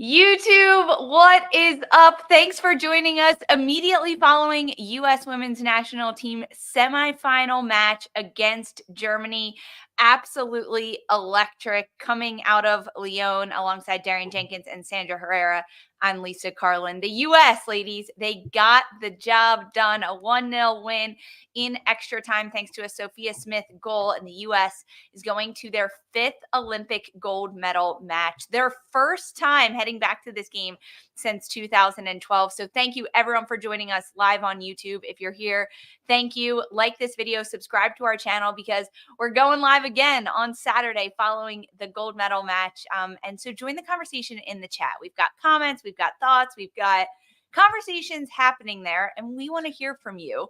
YouTube, what is up? Thanks for joining us immediately following U.S. Women's National Team semifinal match against Germany. Absolutely electric coming out of Lyon alongside Darian Jenkins and Sandra Herrera. I'm Lisa Carlin. The U.S., ladies, they got the job done. A 1-0 win in extra time thanks to a Sophia Smith goal, and the U.S. is going to their 5th Olympic gold medal match, their first time heading back to this game since 2012. So thank you everyone for joining us live on YouTube. If you're here, thank you. Like this video, subscribe to our channel because we're going live again on Saturday following the gold medal match. And so join the conversation in the chat. We've got comments, we've got thoughts, we've got conversations happening there, and we want to hear from you.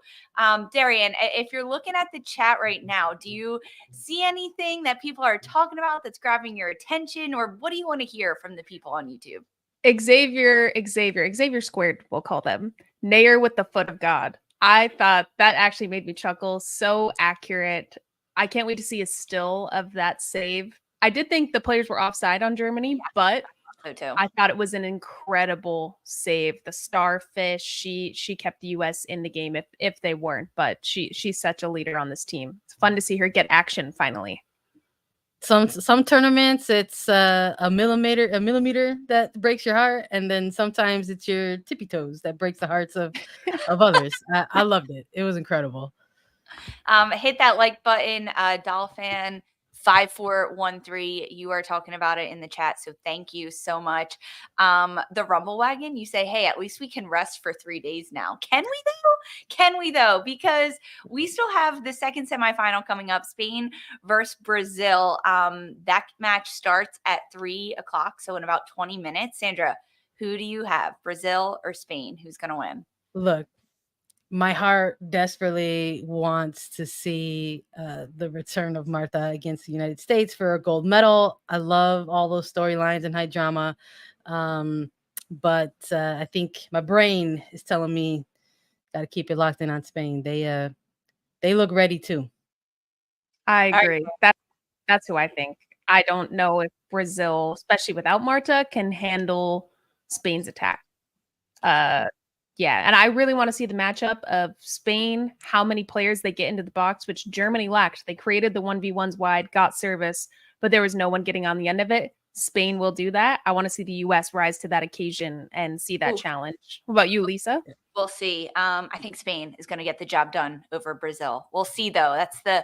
Darian, if you're looking at the chat right now, do you see anything that people are talking about that's grabbing your attention, or what do you want to hear from the people on YouTube? Xavier squared, we'll call them. Nair with the foot of God. I thought that actually made me chuckle. So accurate. I can't wait to see a still of that save. I did think the players were offside on Germany, but So too. I thought it was an incredible save. The starfish, she kept the US in the game if they weren't, but she's such a leader on this team. It's fun to see her get action finally. Some tournaments it's a millimeter that breaks your heart, and then sometimes it's your tippy toes that breaks the hearts of others. I loved it. It was incredible. Hit that like button, Dolphin 5413. You are talking about it in the chat, so thank you so much. The Rumble Wagon, you say, hey, at least we can rest for 3 days now. Can we though? Can we though? Because we still have the second semifinal coming up, Spain versus Brazil. That match starts at 3 o'clock, so in about 20 minutes. Sandra, who do you have, Brazil or Spain? Who's going to win? Look, my heart desperately wants to see the return of Marta against the United States for a gold medal. I love all those storylines and high drama. But I think my brain is telling me got to keep it locked in on Spain. They look ready too. I agree. That's who I think. I don't know if Brazil, especially without Marta, can handle Spain's attack. Yeah, and I really want to see the matchup of Spain, how many players they get into the box, which Germany lacked. They created the 1v1s wide, got service, but there was no one getting on the end of it. Spain will do that. I want to see the U.S. rise to that occasion and see that challenge. What about you, Lisa? We'll see. I think Spain is going to get the job done over Brazil. We'll see, though. That's the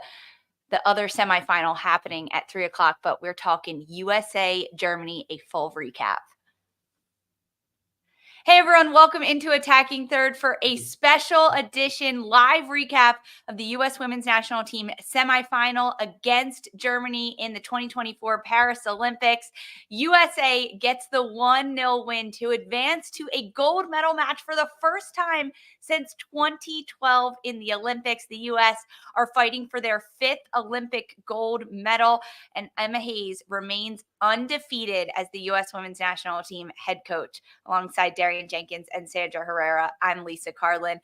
other semifinal happening at 3 o'clock, but we're talking USA, Germany, a full recap. Hey everyone, welcome into Attacking Third for a special edition live recap of the U.S. Women's National Team semifinal against Germany in the 2024 Paris Olympics. USA gets the 1-0 win to advance to a gold medal match for the first time since 2012 in the Olympics. The U.S. are fighting for their 5th Olympic gold medal, and Emma Hayes remains undefeated as the U.S. Women's National Team head coach alongside Darian Jenkins and Sandra Herrera. I'm Lisa Carlin.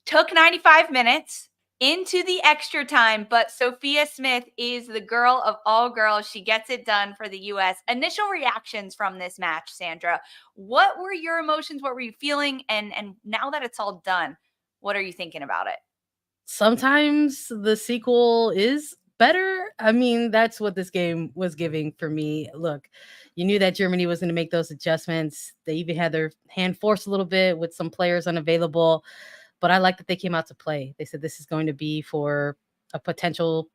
Took 95 minutes into the extra time, but Sophia Smith is the girl of all girls. She gets it done for the U.S. Initial reactions from this match, Sandra. What were your emotions? What were you feeling? And now that it's all done, what are you thinking about it? Sometimes the sequel is better. I mean, that's what this game was giving for me. Look, you knew that Germany was going to make those adjustments. They even had their hand forced a little bit with some players unavailable, but I like that they came out to play. They said this is going to be for a potential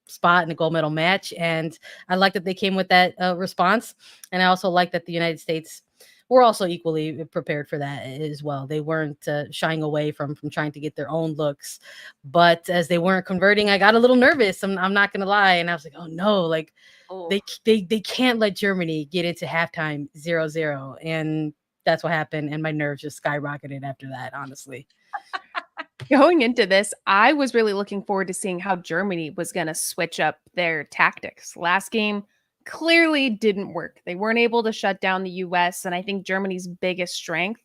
spot in a gold medal match, and I like that they came with that response. And I also like that the United States were also equally prepared for that as well. They weren't shying away from trying to get their own looks, but as they weren't converting, I got a little nervous. I'm not gonna lie, and I was like, oh no, like they can't let Germany get into halftime 0-0, and that's what happened. And my nerves just skyrocketed after that, honestly. Going into this, I was really looking forward to seeing how Germany was going to switch up their tactics. Last game clearly didn't work. They weren't able to shut down the U.S., and I think Germany's biggest strength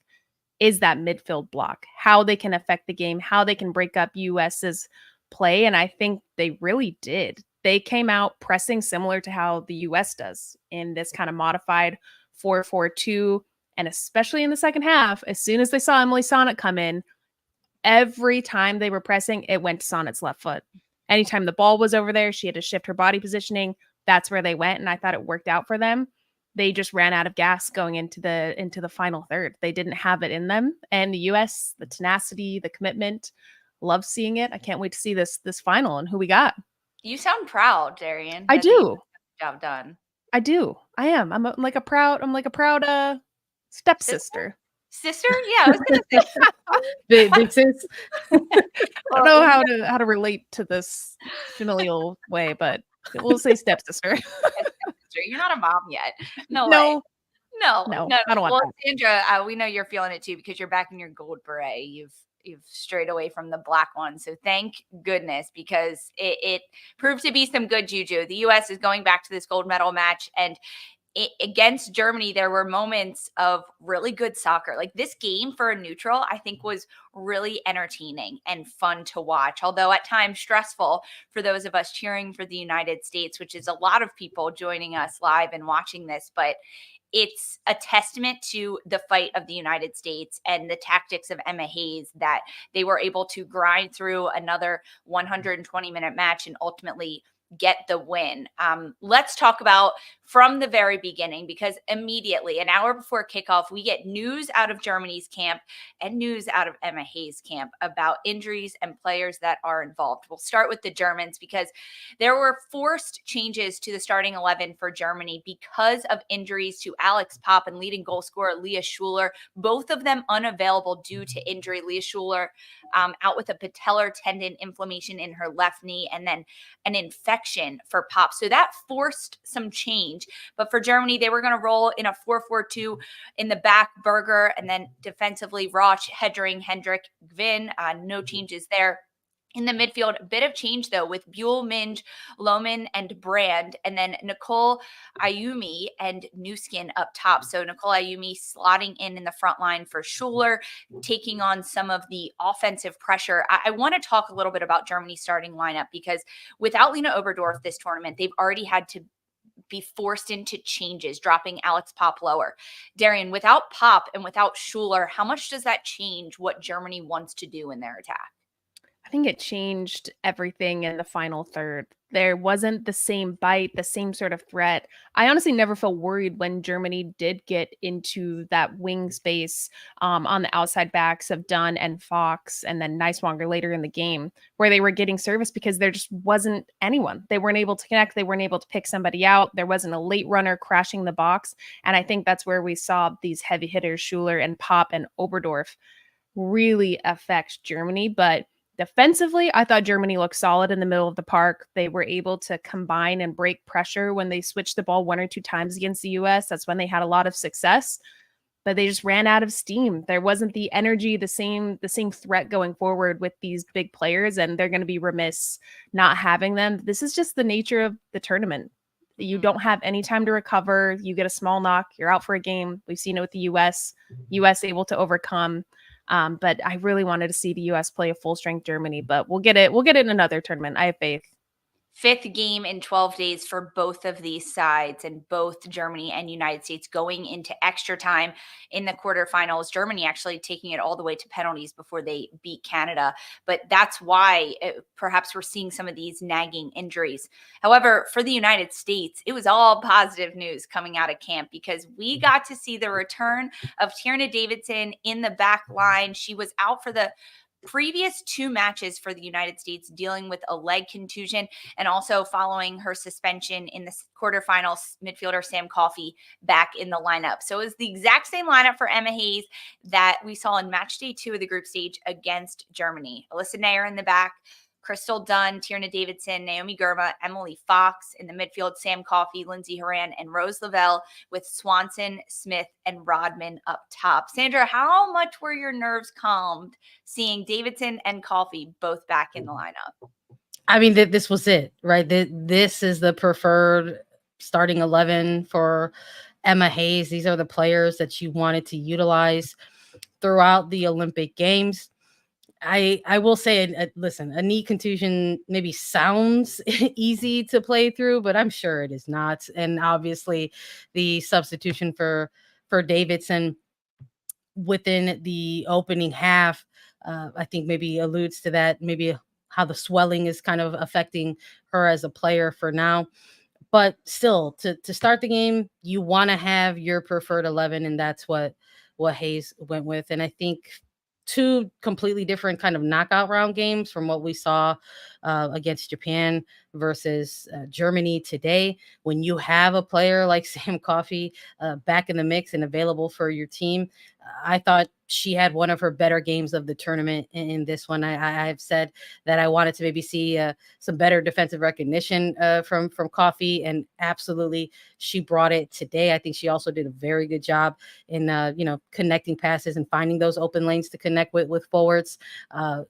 is that midfield block, how they can affect the game, how they can break up U.S.'s play, and I think they really did. They came out pressing similar to how the U.S. does in this kind of modified 4-4-2, and especially in the second half, as soon as they saw Emily Sonnet come in, every time they were pressing, it went to Sonnet's left foot. Anytime the ball was over there, she had to shift her body positioning. That's where they went, and I thought it worked out for them. They just ran out of gas going into the final third. They didn't have it in them. And the US, the tenacity, the commitment, love seeing it. I can't wait to see this final and who we got. You sound proud, Darian. I do. Job done. I do. I am. I'm like a proud stepsister. Sister? Yeah, I was gonna say big sis. I don't know how to relate to this familial way, but we'll say stepsister. You're not a mom yet. No, No, I don't want that. Sandra, we know you're feeling it too because you're back in your gold beret. You've strayed away from the black one. So thank goodness, because it proved to be some good juju. The U.S. is going back to this gold medal match, and against Germany, there were moments of really good soccer. Like this game for a neutral, I think was really entertaining and fun to watch, although at times stressful for those of us cheering for the United States, which is a lot of people joining us live and watching this. But it's a testament to the fight of the United States and the tactics of Emma Hayes that they were able to grind through another 120-minute match and ultimately get the win. Let's talk about from the very beginning, because immediately an hour before kickoff, we get news out of Germany's camp and news out of Emma Hayes' camp about injuries and players that are involved. We'll start with the Germans because there were forced changes to the starting 11 for Germany because of injuries to Alex Popp and leading goal scorer Leah Schuler, both of them unavailable due to injury. Leah Schuler out with a patellar tendon inflammation in her left knee, and then an infection for Popp. So that forced some change. But for Germany, they were going to roll in a 4-4-2 in the back, Berger, and then defensively, Roch, Hedring, Hendrick, Gvin. No changes there. In the midfield, a bit of change, though, with Buell, Minge, Lohman, and Brand, and then Nicole Ayumi and Newskin up top. So Nicole Ayumi slotting in the front line for Schuler, taking on some of the offensive pressure. I want to talk a little bit about Germany's starting lineup, because without Lena Oberdorf this tournament, they've already had to be forced into changes, dropping Alex Popp lower. Darian, without Popp and without Schuler, how much does that change what Germany wants to do in their attack? I think it changed everything in the final third. There wasn't the same bite, the same sort of threat. I honestly never felt worried when Germany did get into that wing space on the outside backs of Dunn and Fox, and then Neiswanger later in the game, where they were getting service because there just wasn't anyone. They weren't able to connect. They weren't able to pick somebody out. There wasn't a late runner crashing the box. And I think that's where we saw these heavy hitters, Schuler and Popp and Oberdorf, really affect Germany. But defensively, I thought Germany looked solid in the middle of the park. They were able to combine and break pressure when they switched the ball 1 or 2 times against the US. That's when they had a lot of success, but they just ran out of steam. There wasn't the energy, the same threat going forward with these big players, and they're going to be remiss not having them. This is just the nature of the tournament. You don't have any time to recover. You get a small knock, you're out for a game. We've seen it with the US able to overcome. But I really wanted to see the U.S. play a full-strength Germany, but we'll get it. We'll get it in another tournament. I have faith. 5th game in 12 days for both of these sides, and both Germany and United States going into extra time in the quarterfinals. Germany actually taking it all the way to penalties before they beat Canada. But that's why perhaps we're seeing some of these nagging injuries. However, for the United States, it was all positive news coming out of camp, because we got to see the return of Tierna Davidson in the back line. She was out for the previous 2 matches for the United States, dealing with a leg contusion, and also following her suspension in the quarterfinals, midfielder Sam Coffey back in the lineup. So it was the exact same lineup for Emma Hayes that we saw in match day 2 of the group stage against Germany. Alyssa Nair in the back, Crystal Dunn, Tierna Davidson, Naomi Girma, Emily Fox in the midfield, Sam Coffey, Lindsay Horan, and Rose Lavelle, with Swanson, Smith, and Rodman up top. Sandra, how much were your nerves calmed seeing Davidson and Coffey both back in the lineup? I mean, this was it, right? This is the preferred starting 11 for Emma Hayes. These are the players that you wanted to utilize throughout the Olympic Games. I will say, listen, a knee contusion maybe sounds easy to play through, but I'm sure it is not. And obviously, the substitution for Davidson within the opening half, I think maybe alludes to that. Maybe how the swelling is kind of affecting her as a player for now. But still, to start the game, you want to have your preferred 11, and that's what Hayes went with. And I think two completely different kind of knockout round games from what we saw against Japan versus Germany today. When you have a player like Sam Coffey back in the mix and available for your team, I thought she had one of her better games of the tournament in this one. I've said that I wanted to maybe see some better defensive recognition from Coffey, and absolutely she brought it today. I think she also did a very good job in connecting passes and finding those open lanes to connect with forwards.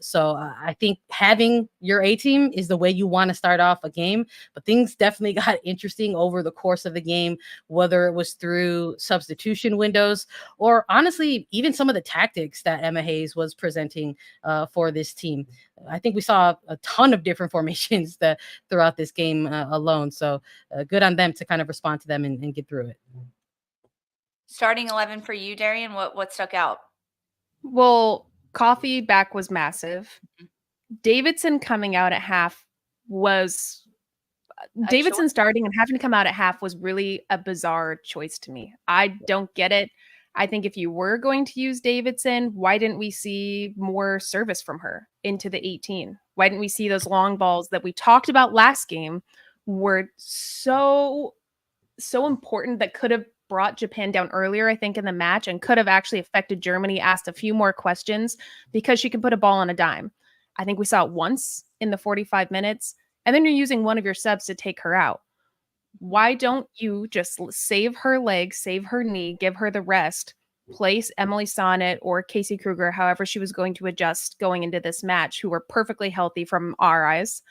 So I think having your A team is the way you want to start off a game. But things definitely got interesting over the course of the game, whether it was through substitution windows or honestly even some of the tactics that Emma Hayes was presenting for this team. I think we saw a ton of different formations throughout this game alone. So good on them to kind of respond to them and get through it. Starting 11 for you, Darian, what stuck out? Well, Coffey back was massive. Davidson coming out at half was Davidson starting and having to come out at half was really a bizarre choice to me. I don't get it. I think if you were going to use Davidson, why didn't we see more service from her into the 18? Why didn't we see those long balls that we talked about last game were so important that could have brought Japan down earlier, I think, in the match and could have actually affected Germany, asked a few more questions because she can put a ball on a dime. I think we saw it once in the 45 minutes, and then you're using one of your subs to take her out. Why don't you just save her leg, save her knee, give her the rest, place Emily Sonnet or Casey Kruger, however she was going to adjust going into this match, who were perfectly healthy from our eyes,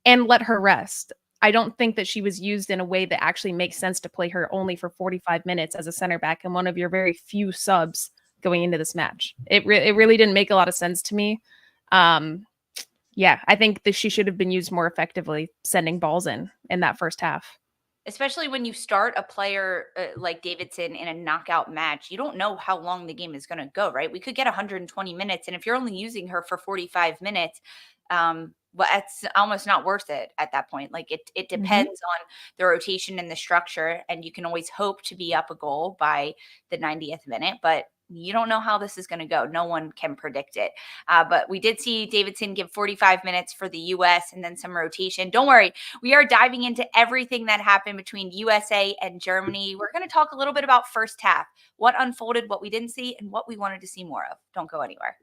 and let her rest. I don't think that she was used in a way that actually makes sense to play her only for 45 minutes as a center back and one of your very few subs going into this match. It really didn't make a lot of sense to me. Yeah, I think that she should have been used more effectively sending balls in that first half. Especially when you start a player like Davidson in a knockout match, you don't know how long the game is going to go, right? We could get 120 minutes. And if you're only using her for 45 minutes, well, it's almost not worth it at that point. Like it depends on the rotation and the structure. And you can always hope to be up a goal by the 90th minute. But you don't know how this is going to go. No one can predict it. But we did see Davidson give 45 minutes for the U.S. and then some rotation. Don't worry. We are diving into everything that happened between USA and Germany. We're going to talk a little bit about first half, what unfolded, what we didn't see, and what we wanted to see more of. Don't go anywhere.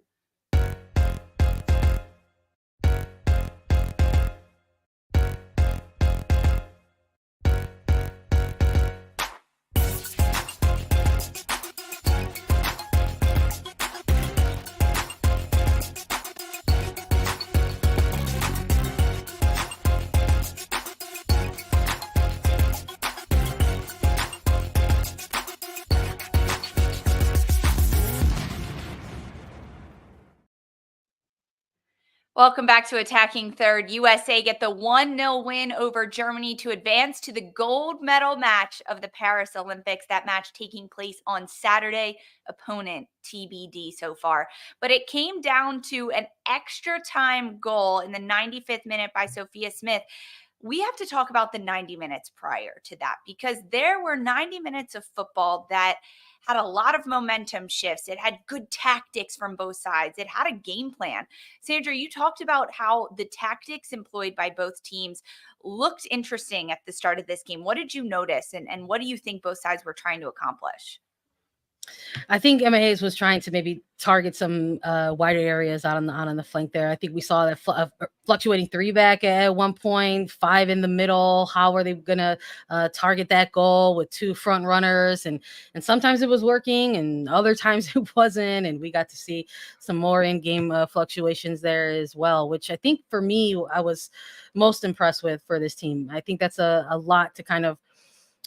Welcome back to Attacking Third. USA get the 1-0 win over Germany to advance to the gold medal match of the Paris Olympics. That match taking place on Saturday. Opponent TBD so far. But it came down to an extra time goal in the 95th minute by Sophia Smith. We have to talk about the 90 minutes prior to that because there were 90 minutes of football that had a lot of momentum shifts. It had good tactics from both sides. It had a game plan. Sandra, you talked about how the tactics employed by both teams looked interesting at the start of this game. What did you notice and what do you think both sides were trying to accomplish? I think Emma Hayes was trying to maybe target some wider areas out on the flank there. I think we saw that fluctuating 3 back at one point, 5 in the middle. How are they going to target that goal with 2 front runners? And sometimes it was working and other times it wasn't. And we got to see some more in-game fluctuations there as well, which I think for me, I was most impressed with for this team. I think that's a lot to kind of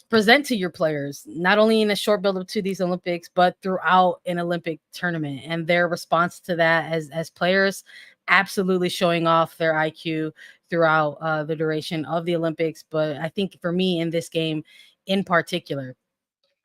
present to your players, not only in a short build up to these Olympics, but throughout an Olympic tournament. And their response to that as players, absolutely showing off their IQ throughout the duration of the Olympics. But I think for me in this game in particular,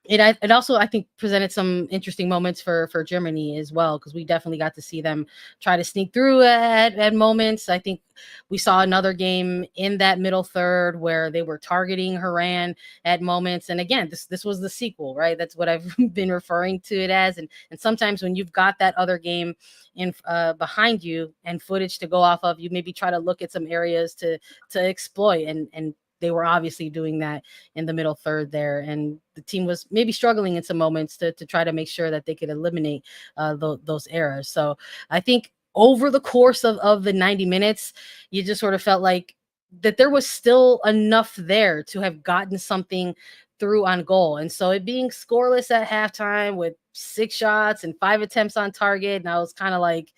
it also, I think, presented some interesting moments for Germany as well, because we definitely got to see them try to sneak through at moments. I think we saw another game in that middle third where they were targeting Haran at moments. And again, this was the sequel, right? That's what I've been referring to it as. And sometimes when you've got that other game in behind you and footage to go off of, you maybe try to look at some areas to exploit, and they were obviously doing that in the middle third there. And the team was maybe struggling in some moments to try to make sure that they could eliminate those errors. So I think over the course of the 90 minutes, you just sort of felt like that there was still enough there to have gotten something through on goal. And so it being scoreless at halftime with 6 shots and 5 attempts on target, and I was kind of like,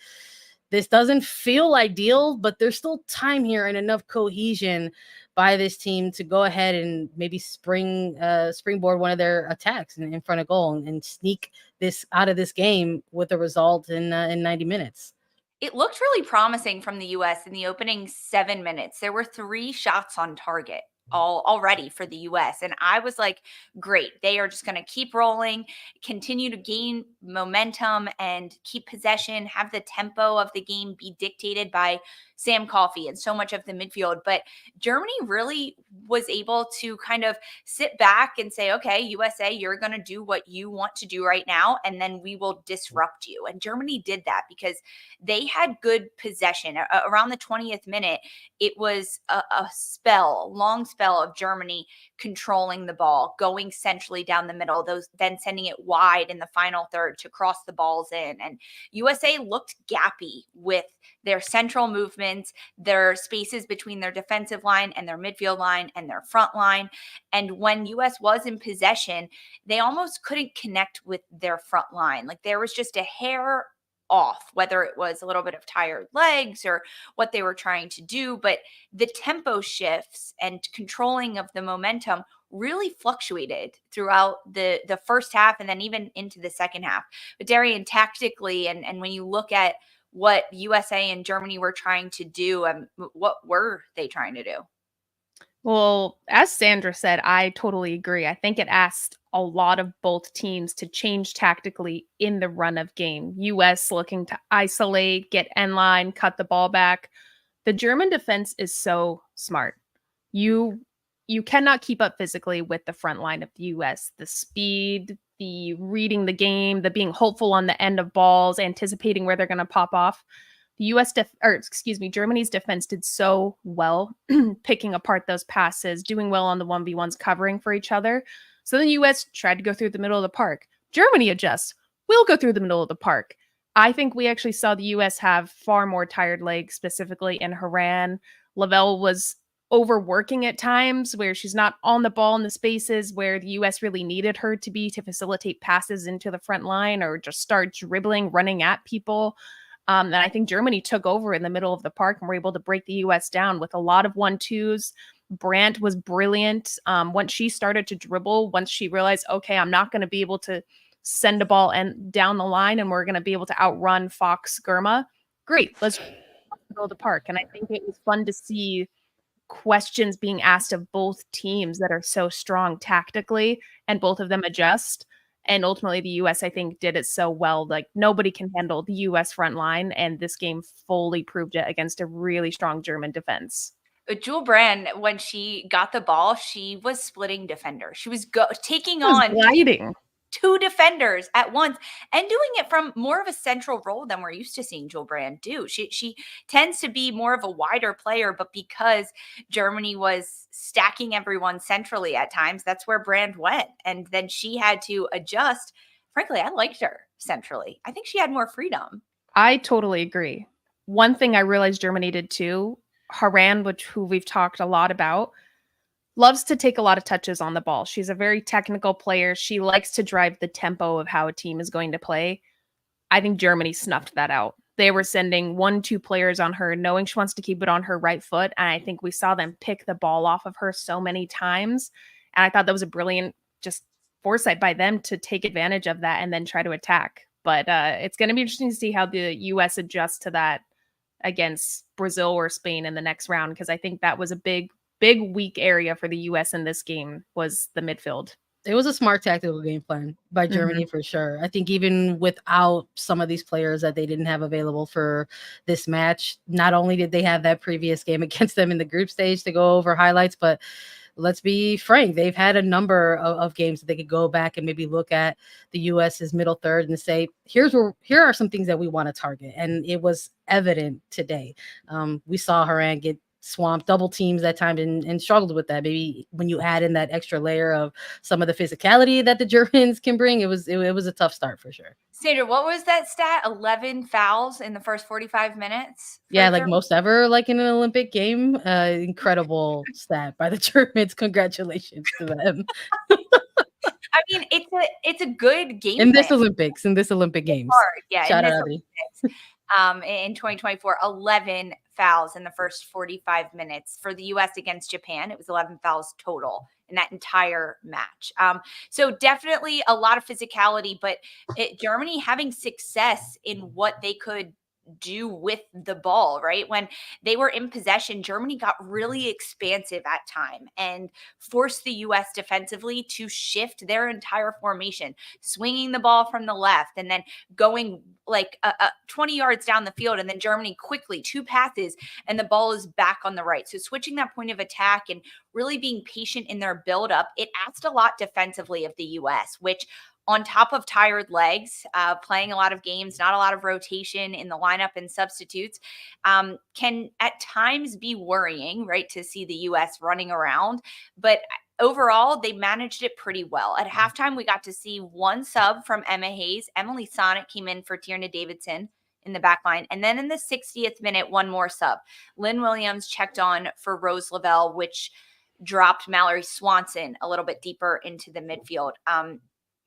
this doesn't feel ideal, but there's still time here and enough cohesion by this team to go ahead and maybe springboard one of their attacks in front of goal and sneak this out of this game with a result in 90 minutes. It looked really promising from the US in the opening 7 minutes. There were 3 shots on target already for the US. And I was like, great. They are just going to keep rolling, continue to gain momentum and keep possession, have the tempo of the game be dictated by Sam Coffey and so much of the midfield. But Germany really was able to kind of sit back and say, okay, USA, you're going to do what you want to do right now, and then we will disrupt you. And Germany did that because they had good possession. Around the 20th minute, it was a long spell of Germany controlling the ball, going centrally down the middle, then sending it wide in the final third to cross the balls in. And USA looked gappy with their central movements, their spaces between their defensive line and their midfield line and their front line. And when US was in possession, they almost couldn't connect with their front line. Like there was just a hair off, whether it was a little bit of tired legs or what they were trying to do. But the tempo shifts and controlling of the momentum really fluctuated throughout the first half and then even into the second half. But Darian, tactically, and when you look at what USA and Germany were trying to do, what were they trying to do? Well, as Sandra said, I totally agree. I think it asked a lot of both teams to change tactically in the run of game. US looking to isolate, get end line, cut the ball back. The German defense is so smart. You cannot keep up physically with the front line of the US. The speed, the reading the game, the being hopeful on the end of balls, anticipating where they're going to pop off. The Germany's defense did so well picking apart those passes, doing well on the 1v1s, covering for each other. So then US tried to go through the middle of the park. Germany adjusts. We'll go through the middle of the park. I think we actually saw the US have far more tired legs, specifically in Haran. Lavelle was overworking at times where she's not on the ball in the spaces where the US really needed her to be to facilitate passes into the front line or just start dribbling, running at people. And I think Germany took over in the middle of the park and were able to break the US down with a lot of 1-2s. Brandt was brilliant. Once she started to dribble, once she realized, okay, I'm not going to be able to send a ball down the line and we're going to be able to outrun Fox Germa. Great. Let's go to the park. And I think it was fun to see questions being asked of both teams that are so strong tactically and both of them adjust. And ultimately, the US, I think, did it so well. Like, nobody can handle the US front line. And this game fully proved it against a really strong German defense. Jule Brand, when she got the ball, she was splitting defenders. She was taking gliding 2 defenders at once and doing it from more of a central role than we're used to seeing Jule Brand do. She tends to be more of a wider player, but because Germany was stacking everyone centrally at times, that's where Brand went. And then she had to adjust. Frankly, I liked her centrally. I think she had more freedom. I totally agree. One thing I realized Germany did too, Haran, who we've talked a lot about, loves to take a lot of touches on the ball. She's a very technical player. She likes to drive the tempo of how a team is going to play. I think Germany snuffed that out. They were sending 1-2 players on her, knowing she wants to keep it on her right foot. And I think we saw them pick the ball off of her so many times. And I thought that was a brilliant just foresight by them to take advantage of that and then try to attack. But it's going to be interesting to see how the U.S. adjusts to that against Brazil or Spain in the next round, because I think that was a big weak area for the U.S. in this game was the midfield. It was a smart tactical game plan by Germany for sure. I think even without some of these players that they didn't have available for this match, not only did they have that previous game against them in the group stage to go over highlights, but let's be frank, they've had a number of games that they could go back and maybe look at the US's middle third and say, here are some things that we want to target. And it was evident today. We saw Haran get swamped, double teams that time, and struggled with that. Maybe when you add in that extra layer of some of the physicality that the Germans can bring, it was a tough start for sure. Sandra, what was that stat? 11 fouls in the first 45 minutes? Yeah, like most ever, like in an Olympic game. Incredible stat by the Germans. Congratulations to them. I mean, it's a good game in plan. this Olympic Games. Yeah, shout in out Olympics. In 2024, 11 fouls in the first 45 minutes for the U.S. against Japan. It was 11 fouls total in that entire match. So definitely a lot of physicality, but Germany having success in what they could do with the ball, right? When they were in possession, Germany got really expansive at time and forced the U.S. defensively to shift their entire formation, swinging the ball from the left and then going like 20 yards down the field. And then Germany quickly 2 passes and the ball is back on the right. So switching that point of attack and really being patient in their buildup, it asked a lot defensively of the U.S., which on top of tired legs, playing a lot of games, not a lot of rotation in the lineup and substitutes, can at times be worrying, right, to see the U.S. running around. But overall, they managed it pretty well. At halftime, we got to see 1 sub from Emma Hayes. Emily Sonnet came in for Tierna Davidson in the back line. And then in the 60th minute, 1 more sub. Lynn Williams checked on for Rose Lavelle, which dropped Mallory Swanson a little bit deeper into the midfield.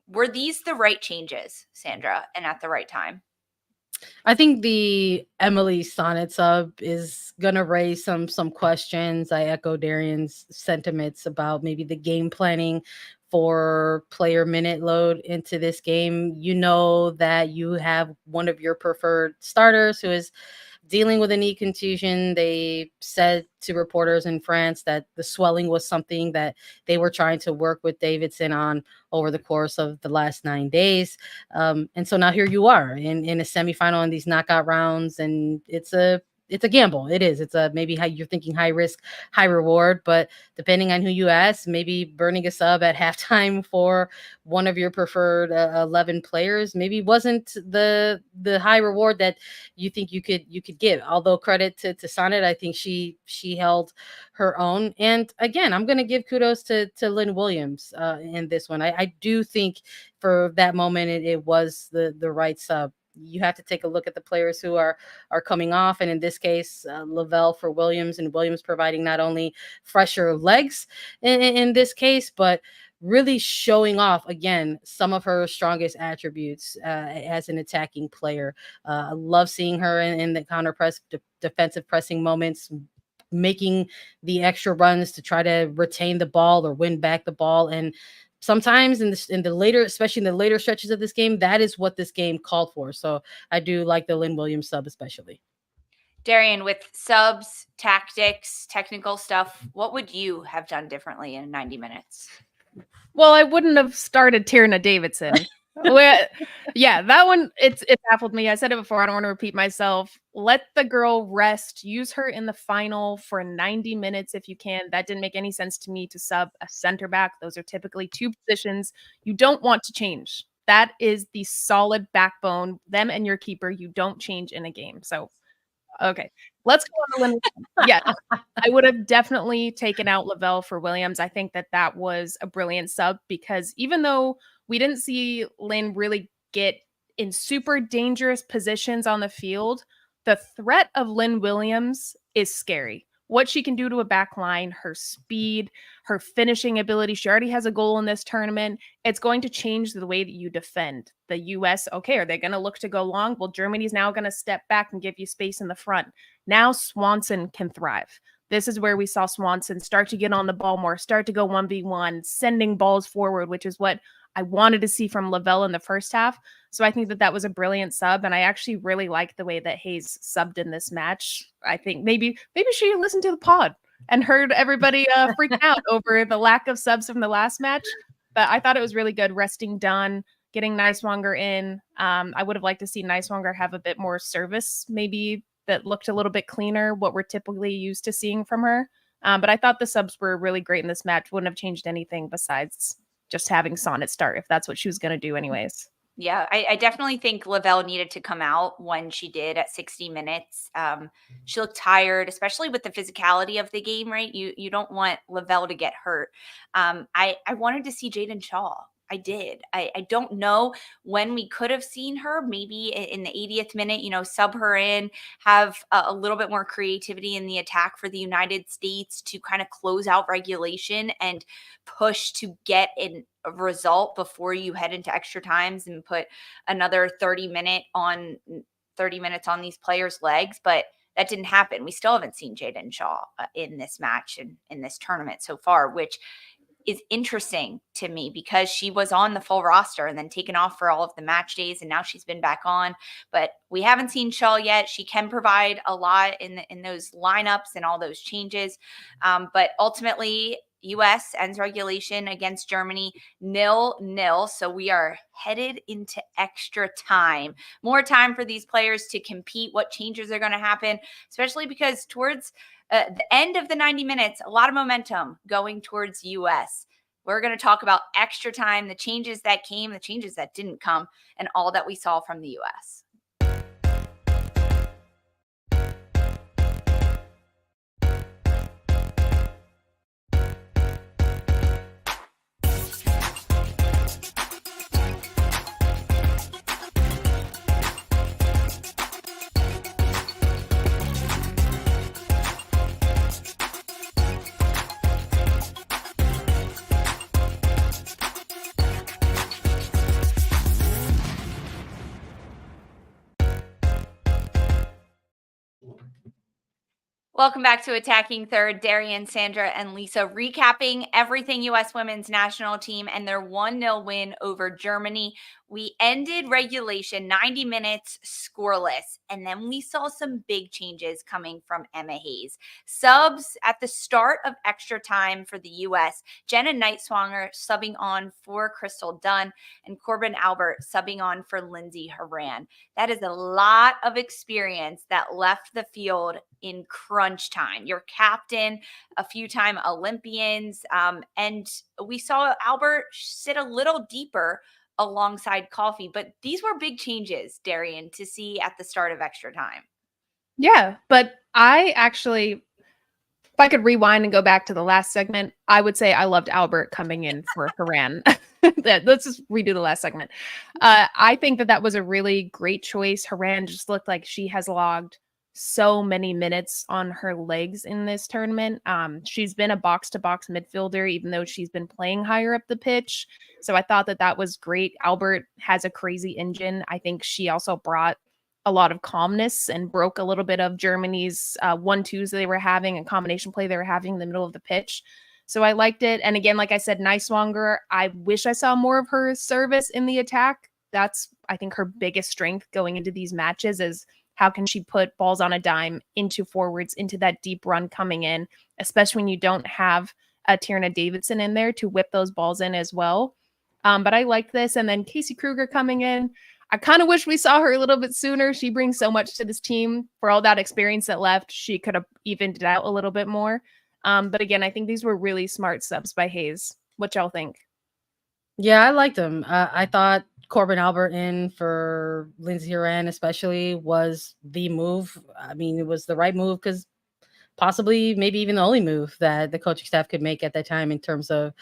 Were these the right changes, Sandra, and at the right time? I think the Emily Sonnet sub is gonna raise some questions. I echo Darian's sentiments about maybe the game planning for player minute load into this game. You know that you have one of your preferred starters who is dealing with a knee contusion. They said to reporters in France that the swelling was something that they were trying to work with Davidson on over the course of the last 9 days. And so now here you are in a semifinal in these knockout rounds, and it's a gamble. It is. It's maybe how you're thinking high risk, high reward, but depending on who you ask, maybe burning a sub at halftime for one of your preferred 11 players maybe wasn't the high reward that you think you could give. Although credit to Sonnet, I think she held her own. And again, I'm going to give kudos to Lynn Williams in this one. I do think for that moment it was the right sub. You have to take a look at the players who are coming off. And in this case, Lavelle for Williams, and Williams providing not only fresher legs in this case, but really showing off, again, some of her strongest attributes as an attacking player. I love seeing her in the counter press, defensive pressing moments, making the extra runs to try to retain the ball or win back the ball. And sometimes in the later, especially in the later stretches of this game, that is what this game called for. So I do like the Lynn Williams sub especially. Darian, with subs, tactics, technical stuff, what would you have done differently in 90 minutes? Well, I wouldn't have started Tierna Davidson. Yeah, that one, it baffled me. I said it before. I don't want to repeat myself. Let the girl rest. Use her in the final for 90 minutes if you can. That didn't make any sense to me to sub a center back. Those are typically 2 positions you don't want to change. That is the solid backbone. Them and your keeper, you don't change in a game. So, okay, let's go on the limit. Yeah, I would have definitely taken out Lavelle for Williams. I think that was a brilliant sub, because even though we didn't see Lynn really get in super dangerous positions on the field, the threat of Lynn Williams is scary. What she can do to a back line, her speed, her finishing ability. She already has a goal in this tournament. It's going to change the way that you defend. The U.S., okay, are they going to look to go long? Well, Germany's now going to step back and give you space in the front. Now Swanson can thrive. this is where we saw Swanson start to get on the ball more, start to go 1v1, sending balls forward, which is what I wanted to see from Lavelle in the first half. So I think that that was a brilliant sub, and I actually really like the way that Hayes subbed in this match. I think maybe she listened to the pod and heard everybody freak out over the lack of subs from the last match. But I thought it was really good resting Dunn, getting Niswanger in. I would have liked to see Niswanger have a bit more service, maybe that looked a little bit cleaner, what we're typically used to seeing from her. But I thought the subs were really great in this match. Wouldn't have changed anything besides just having Sonnet start if that's what she was going to do anyways. Yeah, I definitely think Lavelle needed to come out when she did at 60 minutes. She looked tired, especially with the physicality of the game, right? You don't want Lavelle to get hurt. I wanted to see Jaden Shaw. I did. I don't know when we could have seen her, maybe in the 80th minute, sub her in, have a little bit more creativity in the attack for the United States to kind of close out regulation and push to get a result before you head into extra times and put another 30 minutes on these players' legs. But that didn't happen. We still haven't seen Jaden Shaw in this match and in this tournament so far, which is interesting to me because she was on the full roster and then taken off for all of the match days, and now she's been back on. But we haven't seen Shaw yet. She can provide a lot in those lineups and all those changes. But ultimately, U.S. ends regulation against Germany 0-0. So we are headed into extra time. More time for these players to compete. What changes are going to happen, especially because towards the end of the 90 minutes, a lot of momentum going towards U.S. We're going to talk about extra time, the changes that came, the changes that didn't come, and all that we saw from the U.S. Welcome back to Attacking Third. Darian, Sandra, and Lisa recapping everything U.S. women's national team and their 1-0 win over Germany. We ended regulation 90 minutes scoreless, and then we saw some big changes coming from Emma Hayes. Subs at the start of extra time for the U.S. Jenna Niswanger subbing on for Crystal Dunn, and Corbin Albert subbing on for Lindsay Horan. That is a lot of experience that left the field in crunch time. Your captain, a few-time Olympians, and we saw Albert sit a little deeper alongside Coffey. But these were big changes, Darian, to see at the start of extra time. Yeah, but I actually, if I could rewind and go back to the last segment, I would say I loved Albert coming in for Haran. Let's just redo the last segment. I think that was a really great choice. Haran just looked like she has logged so many minutes on her legs in this tournament. She's been a box-to-box midfielder, even though she's been playing higher up the pitch. So I thought that was great. Albert has a crazy engine. I think she also brought a lot of calmness and broke a little bit of Germany's 1-2s they were having and combination play they were having in the middle of the pitch. So I liked it. And again, like I said, Niswanger, I wish I saw more of her service in the attack. That's, I think, her biggest strength going into these matches is how can she put balls on a dime into forwards, into that deep run coming in, especially when you don't have Tierna Davidson in there to whip those balls in as well. But I liked this. And then Casey Kruger coming in. I kind of wish we saw her a little bit sooner. She brings so much to this team. For all that experience that left, she could have evened it out a little bit more. But again, I think these were really smart subs by Hayes. What y'all think? Yeah, I liked them. I thought Corbin Albert in for Lindsay Horan especially was the move. I mean, it was the right move because possibly maybe even the only move that the coaching staff could make at that time in terms of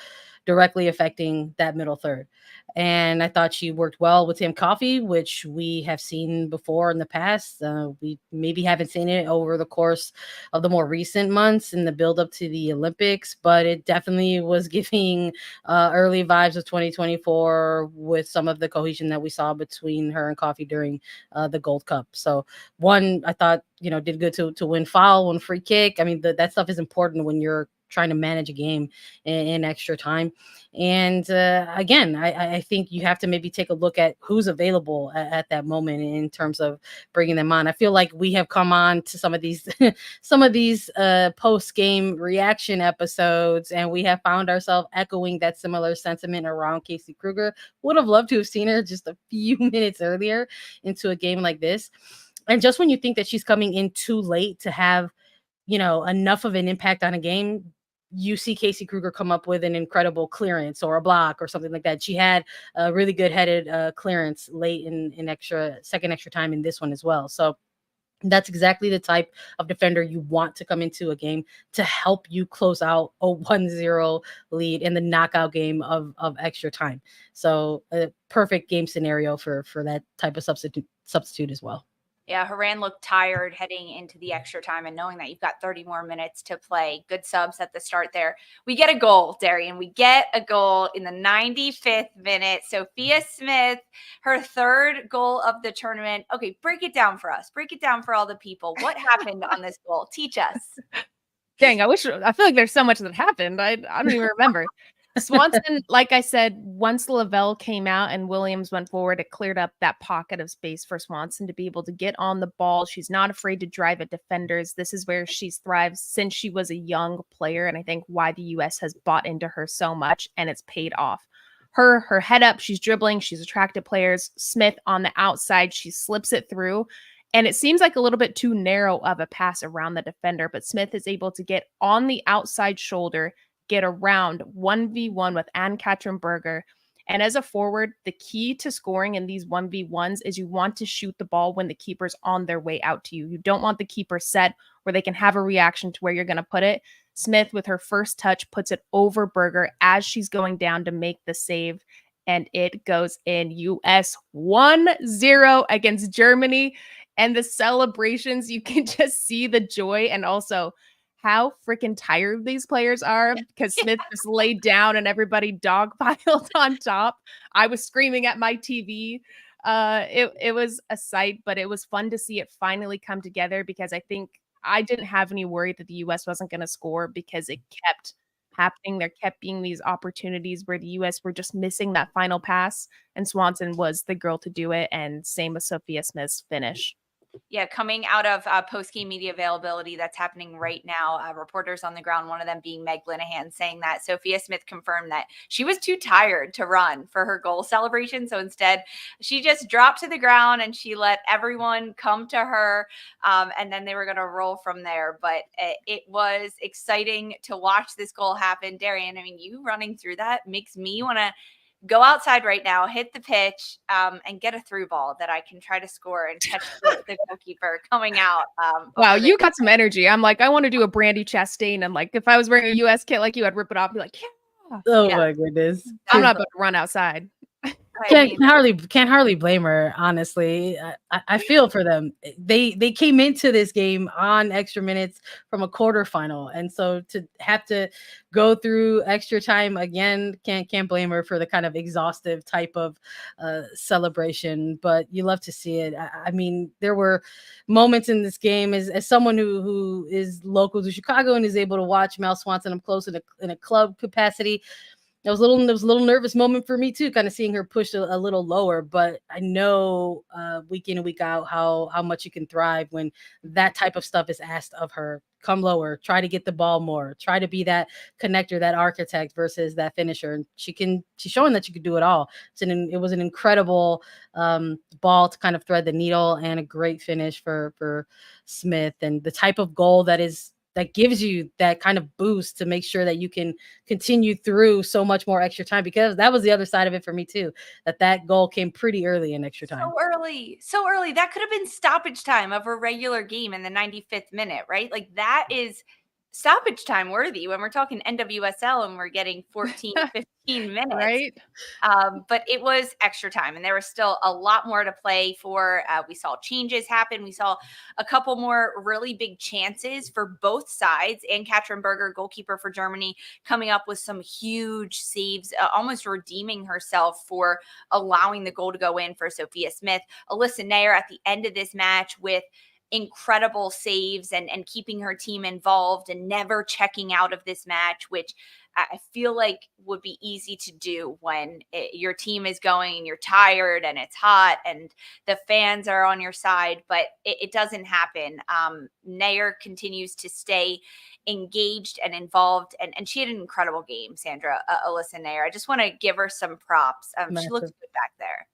directly affecting that middle third. And I thought she worked well with Tim Coffey, which we have seen before in the past. We maybe haven't seen it over the course of the more recent months in the build up to the Olympics, but it definitely was giving early vibes of 2024 with some of the cohesion that we saw between her and Coffey during the Gold Cup. So one, I thought, did good to win foul, one free kick. I mean, that stuff is important when you're trying to manage a game in extra time. And again, I think you have to maybe take a look at who's available at that moment in terms of bringing them on. I feel like we have come on to some of these post game reaction episodes, and we have found ourselves echoing that similar sentiment around Casey Kruger. Would have loved to have seen her just a few minutes earlier into a game like this. And just when you think that she's coming in too late to have, enough of an impact on a game, you see Casey Kruger come up with an incredible clearance or a block or something like that. She had a really good headed clearance late in second extra time in this one as well. So that's exactly the type of defender you want to come into a game to help you close out a 1-0 lead in the knockout game of extra time. So a perfect game scenario for that type of substitute as well. Yeah, Haran looked tired heading into the extra time, and knowing that you've got 30 more minutes to play. Good subs at the start there. We get a goal, Darian. We get a goal in the 95th minute. Sophia Smith, her third goal of the tournament. Okay, break it down for us. Break it down for all the people. What happened on this goal? Teach us. Dang, I feel like there's so much that happened. I don't even remember. Swanson, like I said, once Lavelle came out and Williams went forward, it cleared up that pocket of space for Swanson to be able to get on the ball. She's not afraid to drive at defenders. This is where she's thrived since she was a young player, and I think why the U.S. has bought into her so much, and it's paid off. Her head up, she's dribbling, she's attracted players. Smith on the outside, she slips it through. And it seems like a little bit too narrow of a pass around the defender, but Smith is able to get on the outside shoulder, get around 1v1 with Ann-Katrin Berger. And as a forward, the key to scoring in these 1v1s is you want to shoot the ball when the keeper's on their way out to you. You don't want the keeper set where they can have a reaction to where you're going to put it. Smith, with her first touch, puts it over Berger as she's going down to make the save. And it goes in. US 1-0 against Germany. And the celebrations, you can just see the joy and also how freaking tired these players are, because Smith just laid down and everybody dogpiled on top. I was screaming at my TV. It was a sight, but it was fun to see it finally come together, because I think I didn't have any worry that the U.S. wasn't going to score, because it kept happening. There kept being these opportunities where the U.S. were just missing that final pass, and Swanson was the girl to do it, and same with Sophia Smith's finish. Yeah, coming out of post-game media availability that's happening right now, reporters on the ground, one of them being Meg Linehan, saying that Sophia Smith confirmed that she was too tired to run for her goal celebration. So instead, she just dropped to the ground and she let everyone come to her, and then they were going to roll from there. But it was exciting to watch this goal happen. Darian, I mean, you running through that makes me want to go outside right now, hit the pitch, and get a through ball that I can try to score and catch the goalkeeper coming out. Wow, you got some energy. I'm like, I want to do a Brandy Chastain, and like, if I was wearing a U.S. kit like you, I'd rip it off and be like, yeah. Oh my goodness. I'm not about to run outside. Can't hardly blame her, honestly. I feel for them. They came into this game on extra minutes from a quarterfinal, and so to have to go through extra time again, can't blame her for the kind of exhaustive type of celebration. But you love to see it. I mean, there were moments in this game as someone who is local to Chicago and is able to watch Mel Swanson up close in a club capacity. There was a little nervous moment for me too, kind of seeing her push a little lower. But I know week in and week out how much you can thrive when that type of stuff is asked of her. Come lower, try to get the ball more, try to be that connector, that architect versus that finisher. And she's showing that she could do it all. It was an incredible ball to kind of thread the needle, and a great finish for Smith, and the type of goal that gives you that kind of boost to make sure that you can continue through so much more extra time, because that was the other side of it for me too, that goal came pretty early in extra time. So early. That could have been stoppage time of a regular game in the 95th minute, right? Like, that is stoppage time worthy when we're talking NWSL and we're getting 14, 15 minutes. Right. But it was extra time, and there was still a lot more to play for. We saw changes happen. We saw a couple more really big chances for both sides, and Katrin Berger, goalkeeper for Germany, coming up with some huge saves, almost redeeming herself for allowing the goal to go in for Sophia Smith. Alyssa Nair at the end of this match with incredible saves and keeping her team involved and never checking out of this match, which I feel like would be easy to do when your team is going and you're tired and it's hot and the fans are on your side, but it doesn't happen. Nair continues to stay engaged and involved, and she had an incredible game, Sandra, Alyssa Nair. I just want to give her some props. She looks good back there.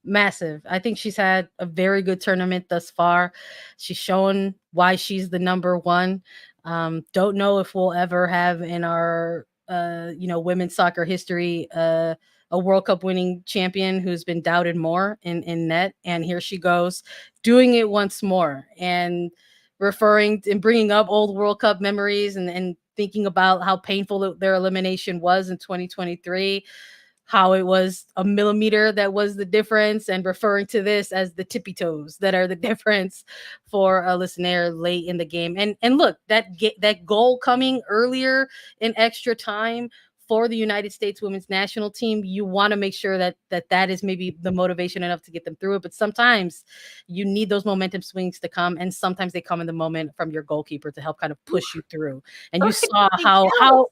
Massive. I think she's had a very good tournament thus far. She's shown why she's the number one. Don't know if we'll ever have in our women's soccer history a World Cup winning champion who's been doubted more in net. And here she goes doing it once more and referring and bringing up old World Cup memories and thinking about how painful their elimination was in 2023. How it was a millimeter that was the difference, and referring to this as the tippy toes that are the difference for a listener late in the game. And look, that goal coming earlier in extra time for the United States women's national team, you want to make sure that is maybe the motivation enough to get them through it. But sometimes you need those momentum swings to come, and sometimes they come in the moment from your goalkeeper to help kind of push you through. And you saw how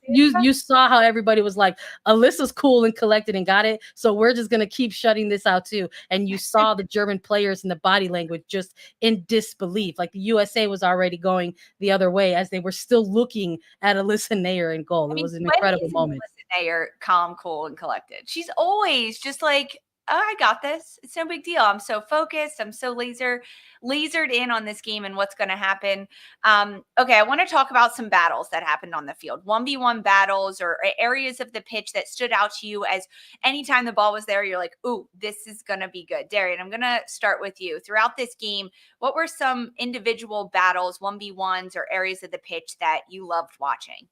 you saw how everybody was like, Alyssa's cool and collected and got it, so we're just gonna keep shutting this out too. And you saw the German players in the body language just in disbelief. Like the USA was already going the other way as they were still looking at Alyssa Nair in goal. It was an incredible moment. Nair, calm, cool, and collected. She's always just like, oh, I got this. It's no big deal. I'm so focused. I'm so lasered in on this game and what's going to happen. Okay, I want to talk about some battles that happened on the field. 1v1 battles or areas of the pitch that stood out to you as anytime the ball was there, you're like, ooh, this is going to be good. Darian, I'm going to start with you. Throughout this game, what were some individual battles, 1v1s, or areas of the pitch that you loved watching?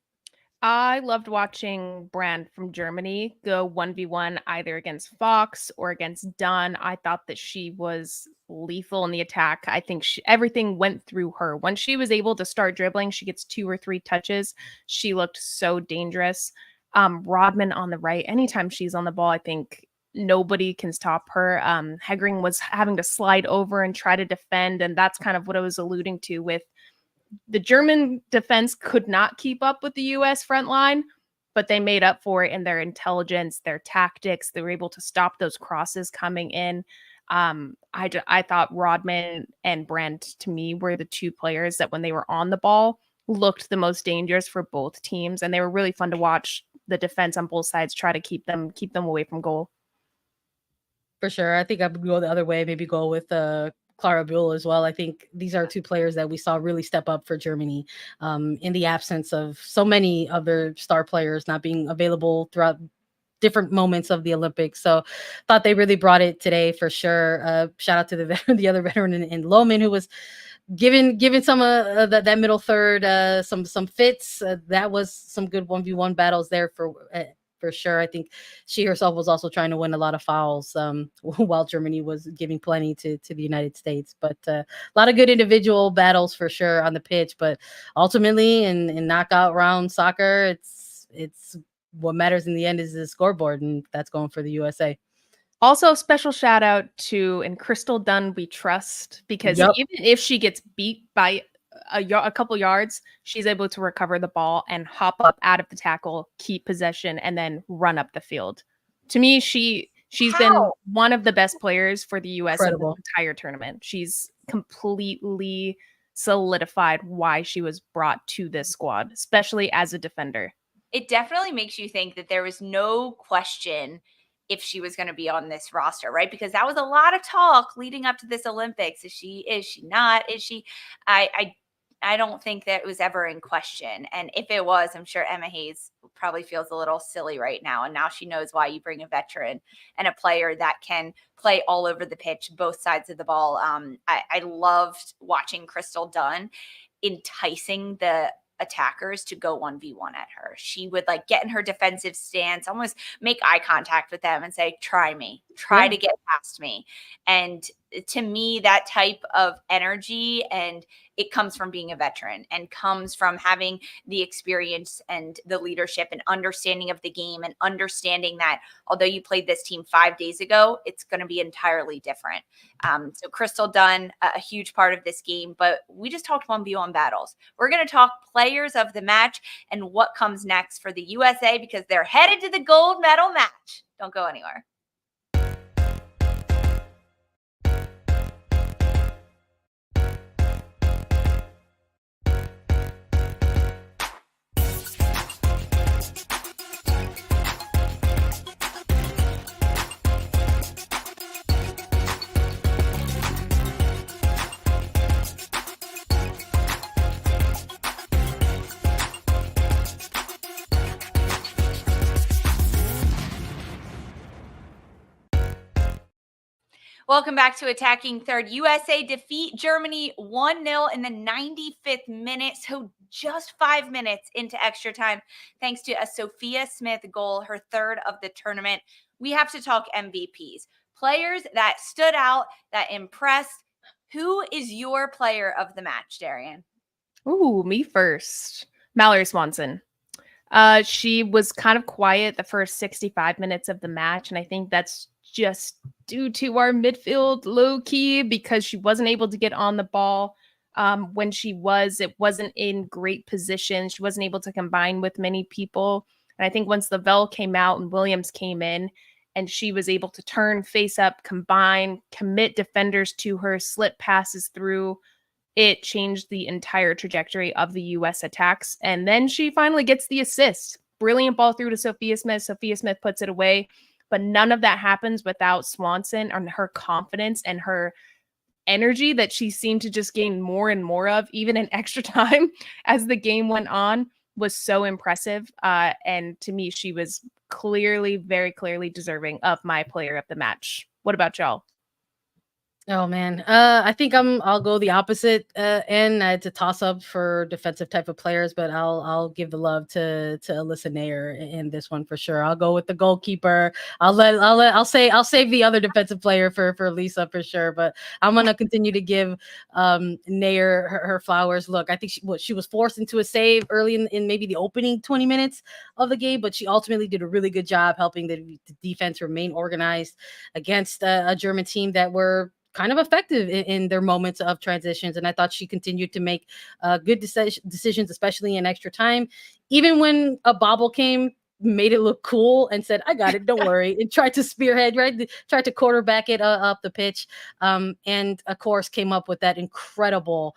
I loved watching Brand from Germany go 1v1 either against Fox or against Dunn. I thought that she was lethal in the attack. I think everything went through her. When she was able to start dribbling, she gets 2 or 3 touches. She looked so dangerous. Rodman on the right, anytime she's on the ball, I think nobody can stop her. Hegering was having to slide over and try to defend, and that's kind of what I was alluding to with the German defense could not keep up with the U.S. front line, but they made up for it in their intelligence, their tactics. They were able to stop those crosses coming in. I thought Rodman and Brand, to me, were the 2 players that when they were on the ball looked the most dangerous for both teams, and they were really fun to watch the defense on both sides try to keep them away from goal. For sure. I think I would go the other way, maybe go with Clara Buell as well. I think these are 2 players that we saw really step up for Germany in the absence of so many other star players not being available throughout different moments of the Olympics. So thought they really brought it today for sure. Shout out to the other veteran in Lohman, who was given some that middle third some fits. That was some good 1v1 battles there for sure. I think she herself was also trying to win a lot of fouls while Germany was giving plenty to the United States. But a lot of good individual battles for sure on the pitch. But ultimately, in knockout round soccer, it's what matters in the end is the scoreboard, and that's going for the USA. Also, special shout out to Crystal Dunn we trust, because even if she gets beat by a couple yards, she's able to recover the ball and hop up out of the tackle, keep possession, and then run up the field. To me, she's been one of the best players for the U.S. in the entire tournament. She's completely solidified why she was brought to this squad, especially as a defender. It definitely makes you think that there was no question if she was going to be on this roster, right? Because that was a lot of talk leading up to this Olympics. Is she not? Is she? I don't think that it was ever in question. And if it was, I'm sure Emma Hayes probably feels a little silly right now. And now she knows why you bring a veteran and a player that can play all over the pitch, both sides of the ball. I loved watching Crystal Dunn enticing the attackers to go 1v1 at her. She would like get in her defensive stance, almost make eye contact with them and say, try me, try to get past me. And to me, that type of energy, and it comes from being a veteran and comes from having the experience and the leadership and understanding of the game, and understanding that although you played this team 5 days ago, it's going to be entirely different. So Crystal Dunn, a huge part of this game, but we just talked 1v1 battles. We're going to talk players of the match and what comes next for the USA, because they're headed to the gold medal match. Don't go anywhere. Welcome back to Attacking Third. USA defeat Germany 1-0 in the 95th minute. So just 5 minutes into extra time, thanks to a Sophia Smith goal, her third of the tournament. We have to talk MVPs. Players that stood out, that impressed. Who is your player of the match, Darian? Ooh, me first. Mallory Swanson. She was kind of quiet the first 65 minutes of the match, and I think that's just due to our midfield low key, because she wasn't able to get on the ball. When she was, it wasn't in great position. She wasn't able to combine with many people. And I think once Lavelle came out and Williams came in, and she was able to turn face up, combine, commit defenders to her, slip passes through, it changed the entire trajectory of the U.S. attacks. And then she finally gets the assist. Brilliant ball through to Sophia Smith. Sophia Smith puts it away. But none of that happens without Swanson and her confidence and her energy that she seemed to just gain more and more of, even in extra time as the game went on, was so impressive. And to me, she was very clearly deserving of my player of the match. What about y'all? Oh man, I think I'll go the opposite end. It's a toss up for defensive type of players, but I'll give the love to Alyssa Nair in this one for sure. I'll go with the goalkeeper. I'll save the other defensive player for Lisa for sure. But I'm gonna continue to give Nair her flowers. Look, I think she was forced into a save early in maybe the opening 20 minutes of the game, but she ultimately did a really good job helping the defense remain organized against a German team that were kind of effective in their moments of transitions. And I thought she continued to make good decisions, especially in extra time. Even when a bobble came, made it look cool and said, I got it, don't worry. And tried to spearhead, right? Tried to quarterback it up the pitch. And of course came up with that incredible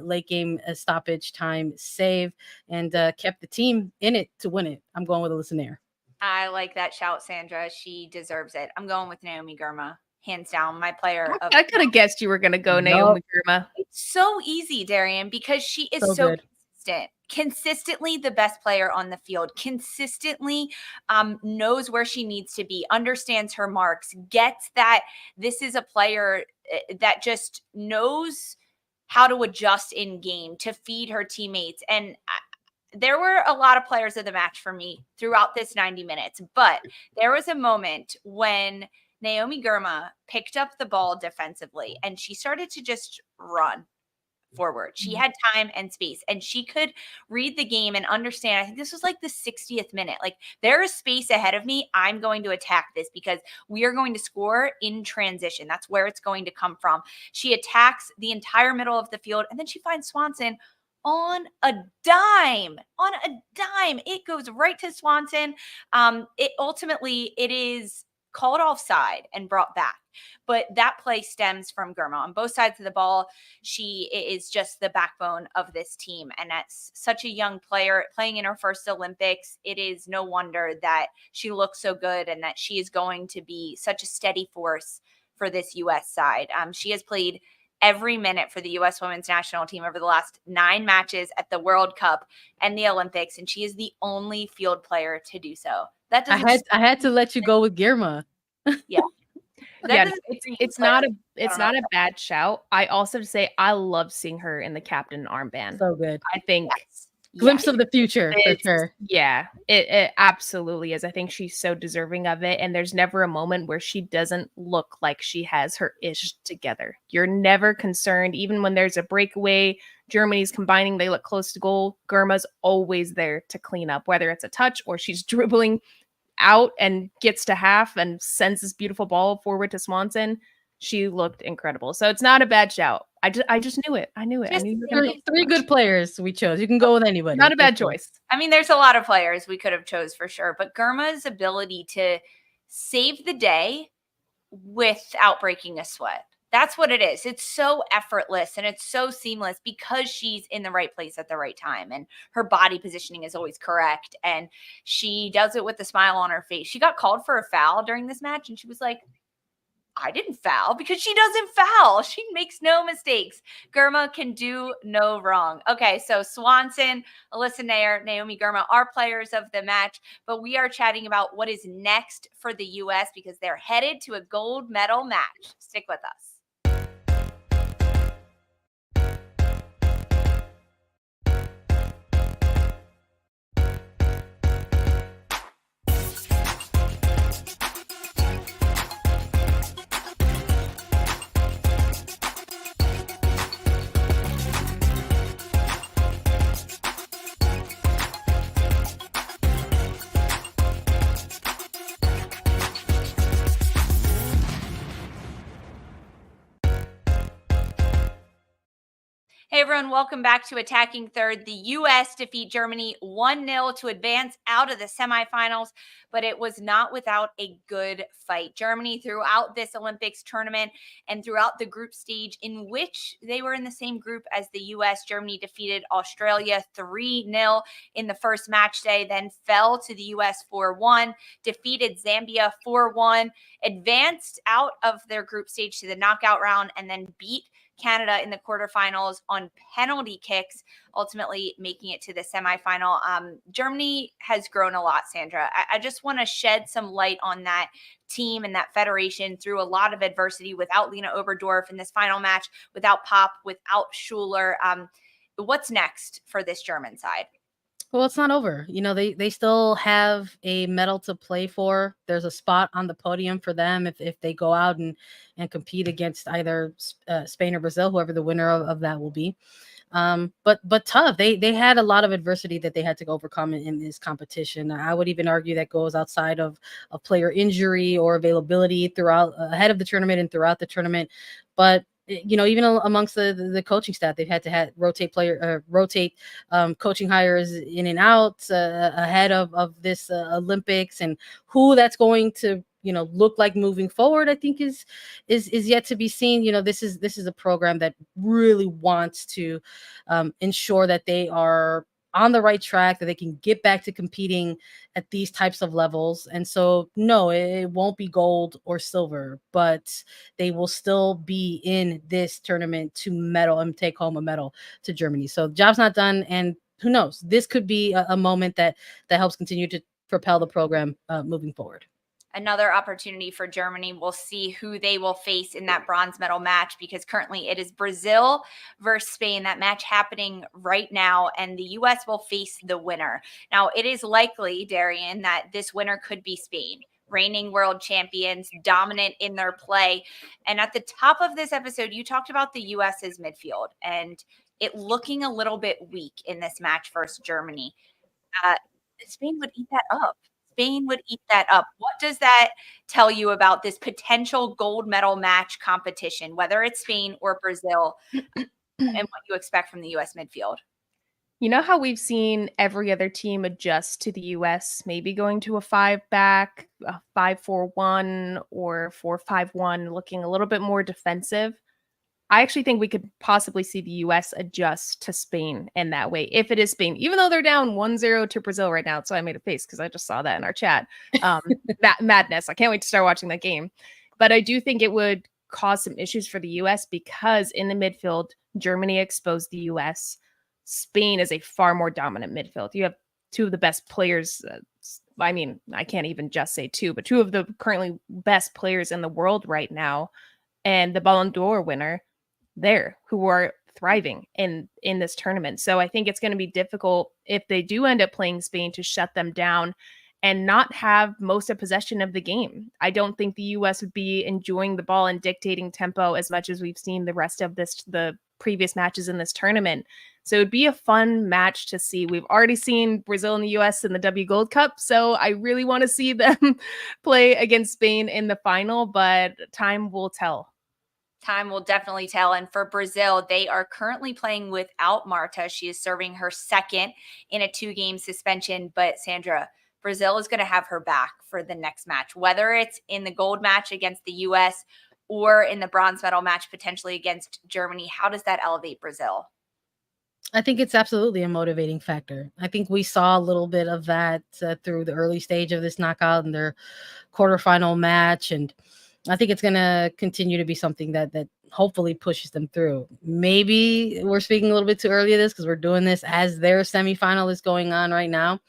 late game stoppage time save and kept the team in it to win it. I'm going with Alyssa Nair. I like that shout, Sandra. She deserves it. I'm going with Naomi Girma. Hands down, my player. I could have guessed you were going to go Naomi Girma. It's so easy, Darian, because she is so consistent. Consistently the best player on the field. Consistently knows where she needs to be, understands her marks, gets that this is a player that just knows how to adjust in game to feed her teammates. And there were a lot of players of the match for me throughout this 90 minutes, but there was a moment when Naomi Girma picked up the ball defensively and she started to just run forward. She had time and space and she could read the game and understand. I think this was like the 60th minute. Like, there is space ahead of me. I'm going to attack this because we are going to score in transition. That's where it's going to come from. She attacks the entire middle of the field and then she finds Swanson on a dime. It goes right to Swanson. It is called offside and brought back. But that play stems from Girma. On both sides of the ball, she is just the backbone of this team. And that's such a young player playing in her first Olympics. It is no wonder that she looks so good and that she is going to be such a steady force for this U.S. side. She has played every minute for the U.S. women's national team over the last 9 matches at the World Cup and the Olympics. And she is the only field player to do so. That doesn't I had to let you go with Girma. Yeah. It's not a bad shout. I also say I love seeing her in the captain armband. So good. I think glimpse of the future for sure. Yeah, it absolutely is. I think she's so deserving of it. And there's never a moment where she doesn't look like she has her ish together. You're never concerned. Even when there's a breakaway, Germany's combining, they look close to goal. Germa's always there to clean up, whether it's a touch or she's dribbling out and gets to half and sends this beautiful ball forward to Swanson. She looked incredible. So it's not a bad shout. I just knew it. I knew it. I knew three good players we chose. You can go with anybody. Not a bad choice. I mean, there's a lot of players we could have chose for sure, but Germa's ability to save the day without breaking a sweat. That's what it is. It's so effortless and it's so seamless because she's in the right place at the right time and her body positioning is always correct. And she does it with a smile on her face. She got called for a foul during this match and she was like, I didn't foul, because she doesn't foul. She makes no mistakes. Germa can do no wrong. Okay, so Swanson, Alyssa Nair, Naomi Germa are players of the match, but we are chatting about what is next for the U.S. because they're headed to a gold medal match. Stick with us. Hey everyone, welcome back to Attacking Third. The U.S. defeat Germany 1-0 to advance out of the semifinals, but it was not without a good fight. Germany, throughout this Olympics tournament and throughout the group stage in which they were in the same group as the U.S., Germany defeated Australia 3-0 in the first match day, then fell to the U.S. 4-1, defeated Zambia 4-1, advanced out of their group stage to the knockout round, and then beat Canada in the quarterfinals on penalty kicks, ultimately making it to the semifinal. Germany has grown a lot, Sandra. I just want to shed some light on that team and that federation through a lot of adversity without Lena Oberdorf in this final match, without Pop, without Schuler. What's next for this German side? Well, it's not over. You know, they still have a medal to play for. There's a spot on the podium for them if they go out and compete against either Spain or Brazil, whoever the winner of that will be. But tough. They had a lot of adversity that they had to overcome in this competition. I would even argue that goes outside of player injury or availability throughout ahead of the tournament and throughout the tournament. But you know, even amongst the coaching staff, they've had to rotate coaching hires in and out ahead of this Olympics, and who that's going to look like moving forward, I think is yet to be seen. You know, this is a program that really wants to ensure that they are on the right track, that they can get back to competing at these types of levels. And so, no, it won't be gold or silver, but they will still be in this tournament to medal and take home a medal to Germany. So the job's not done. And who knows, this could be a moment that helps continue to propel the program moving forward. Another opportunity for Germany. We'll see who they will face in that bronze medal match, because currently it is Brazil versus Spain. That match happening right now, and the U.S. will face the winner. Now, it is likely, Darian, that this winner could be Spain, reigning world champions, dominant in their play. And at the top of this episode, you talked about the U.S.'s midfield and it looking a little bit weak in this match versus Germany. Spain would eat that up. Spain would eat that up. What does that tell you about this potential gold medal match competition, whether it's Spain or Brazil, and what you expect from the U.S. midfield? You know how we've seen every other team adjust to the U.S., maybe going to a 5-back, a 5-4-1, or 4-5-1, looking a little bit more defensive? I actually think we could possibly see the U.S. adjust to Spain in that way, if it is Spain, even though they're down 1-0 to Brazil right now. So I made a face because I just saw that in our chat. That madness. I can't wait to start watching that game. But I do think it would cause some issues for the U.S. because in the midfield, Germany exposed the U.S. Spain is a far more dominant midfield. You have two of the best players. I mean, I can't even just say two, but two of the currently best players in the world right now. And the Ballon d'Or winner there, who are thriving in this tournament. So I think it's going to be difficult if they do end up playing Spain to shut them down and not have most of possession of the game. I don't think the U.S. would be enjoying the ball and dictating tempo as much as we've seen the rest of the previous matches in this tournament. So it'd be a fun match to see. We've already seen Brazil and the U.S. in the W Gold Cup, so I really want to see them play against Spain in the final, but time will tell. Time will definitely tell. And for Brazil, they are currently playing without Marta. She is serving her second in a 2-game suspension. But Sandra, Brazil is going to have her back for the next match, whether it's in the gold match against the U.S. or in the bronze medal match potentially against Germany. How does that elevate Brazil? I think it's absolutely a motivating factor. I think we saw a little bit of that through the early stage of this knockout in their quarterfinal match. And I think it's going to continue to be something that hopefully pushes them through. Maybe we're speaking a little bit too early of this because we're doing this as their semifinal is going on right now.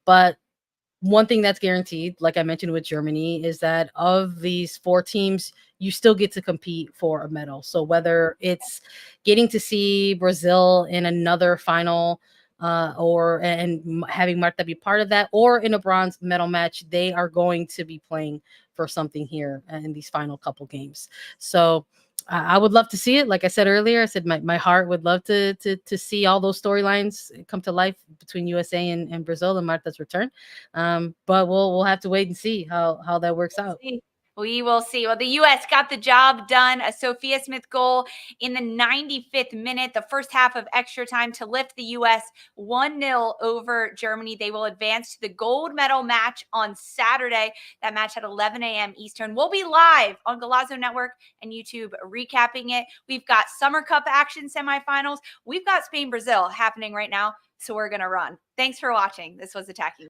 But one thing that's guaranteed, like I mentioned with Germany, is that of these 4 teams, you still get to compete for a medal. So whether it's getting to see Brazil in another final and having Marta be part of that, or in a bronze medal match, they are going to be playing for something here in these final couple games. So I would love to see it. Like I said earlier, I said my heart would love to see all those storylines come to life between USA and Brazil and Marta's return. But we'll have to wait and see how that works out. We will see. Well, the U.S. got the job done. A Sophia Smith goal in the 95th minute, the first half of extra time to lift the U.S. 1-0 over Germany. They will advance to the gold medal match on Saturday. That match at 11 a.m. Eastern. We'll be live on Golazo Network and YouTube recapping it. We've got Summer Cup action semifinals. We've got Spain-Brazil happening right now, so we're going to run. Thanks for watching. This was Attacking.